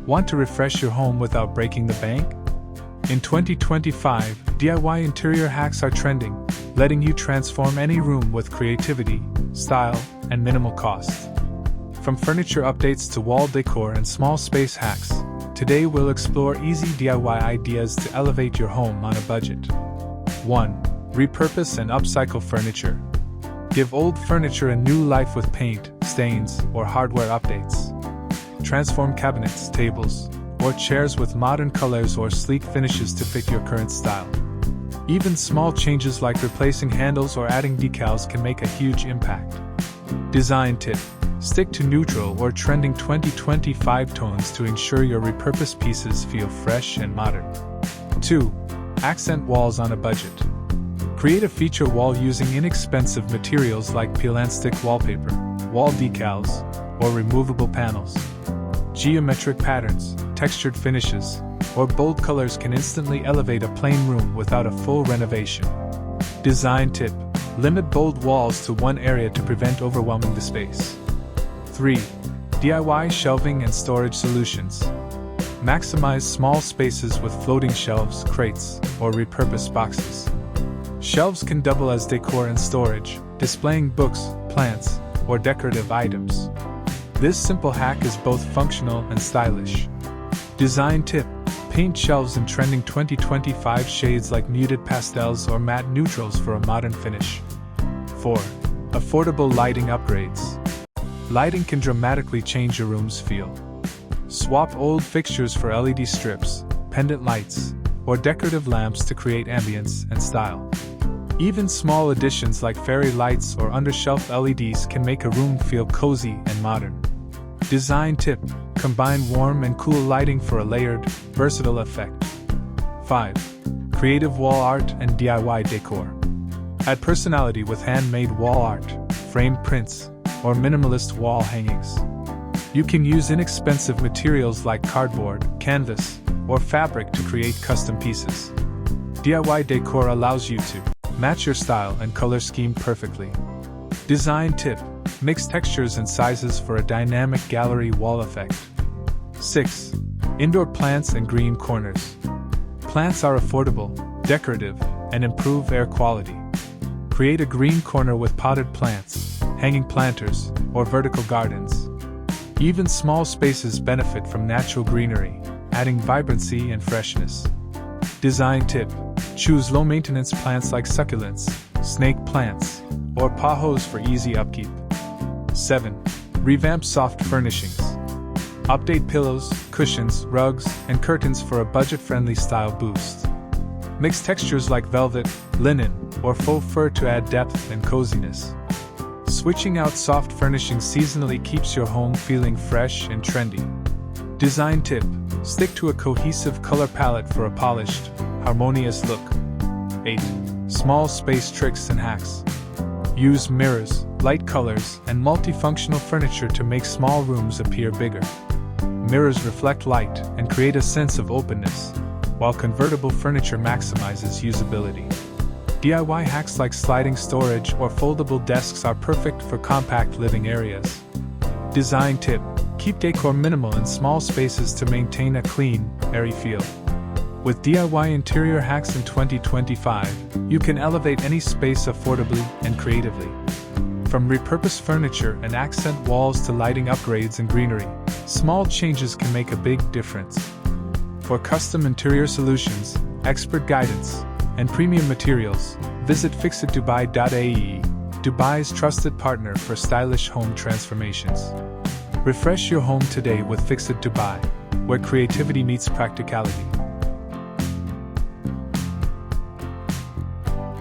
Want to refresh your home without breaking the bank? In 2025, DIY interior hacks are trending, letting you transform any room with creativity, style, and minimal cost. From furniture updates to wall decor and small space hacks, today we'll explore easy DIY ideas to elevate your home on a budget. 1. Repurpose and upcycle furniture. Give old furniture a new life with paint, stains, or hardware updates. Transform cabinets, tables, or chairs with modern colors or sleek finishes to fit your current style. Even small changes like replacing handles or adding decals can make a huge impact. Design tip: stick to neutral or trending 2025 tones to ensure your repurposed pieces feel fresh and modern. 2. Accent walls on a budget. Create a feature wall using inexpensive materials like peel and stick wallpaper, wall decals, or removable panels. Geometric patterns, textured finishes, or bold colors can instantly elevate a plain room without a full renovation. Design tip: limit bold walls to one area to prevent overwhelming the space. 3. DIY shelving and storage solutions. Maximize small spaces with floating shelves, crates, or repurposed boxes. Shelves can double as decor and storage, displaying books, plants, or decorative items. This simple hack is both functional and stylish. Design tip: paint shelves in trending 2025 shades like muted pastels or matte neutrals for a modern finish. 4. Affordable lighting upgrades. Lighting can dramatically change your room's feel. Swap old fixtures for LED strips, pendant lights, or decorative lamps to create ambience and style. Even small additions like fairy lights or under-shelf LEDs can make a room feel cozy and modern. Design tip: combine warm and cool lighting for a layered, versatile effect. 5. Creative wall art and DIY decor. Add personality with handmade wall art, framed prints, or minimalist wall hangings. You can use inexpensive materials like cardboard, canvas, or fabric to create custom pieces. DIY decor allows you to match your style and color scheme perfectly. Design tip: mix textures and sizes for a dynamic gallery wall effect. 6. Indoor plants and green corners. Plants are affordable, decorative, and improve air quality. Create a green corner with potted plants, hanging planters, or vertical gardens. Even small spaces benefit from natural greenery, adding vibrancy and freshness. Design tip: choose low-maintenance plants like succulents, snake plants, or pothos for easy upkeep. 7. Revamp soft furnishings. Update pillows, cushions, rugs, and curtains for a budget-friendly style boost. Mix textures like velvet, linen, or faux fur to add depth and coziness. Switching out soft furnishings seasonally keeps your home feeling fresh and trendy. Design tip: stick to a cohesive color palette for a polished, harmonious look. 8. Small space tricks and hacks. Use mirrors, light colors, and multifunctional furniture to make small rooms appear bigger. Mirrors reflect light and create a sense of openness, while convertible furniture maximizes usability. DIY hacks like sliding storage or foldable desks are perfect for compact living areas. Design tip: keep decor minimal in small spaces to maintain a clean, airy feel. With DIY interior hacks in 2025, you can elevate any space affordably and creatively. From repurposed furniture and accent walls to lighting upgrades and greenery, small changes can make a big difference. For custom interior solutions, expert guidance, and premium materials, visit fixitdubai.ae, Dubai's trusted partner for stylish home transformations. Refresh your home today with Fix It Dubai, where creativity meets practicality.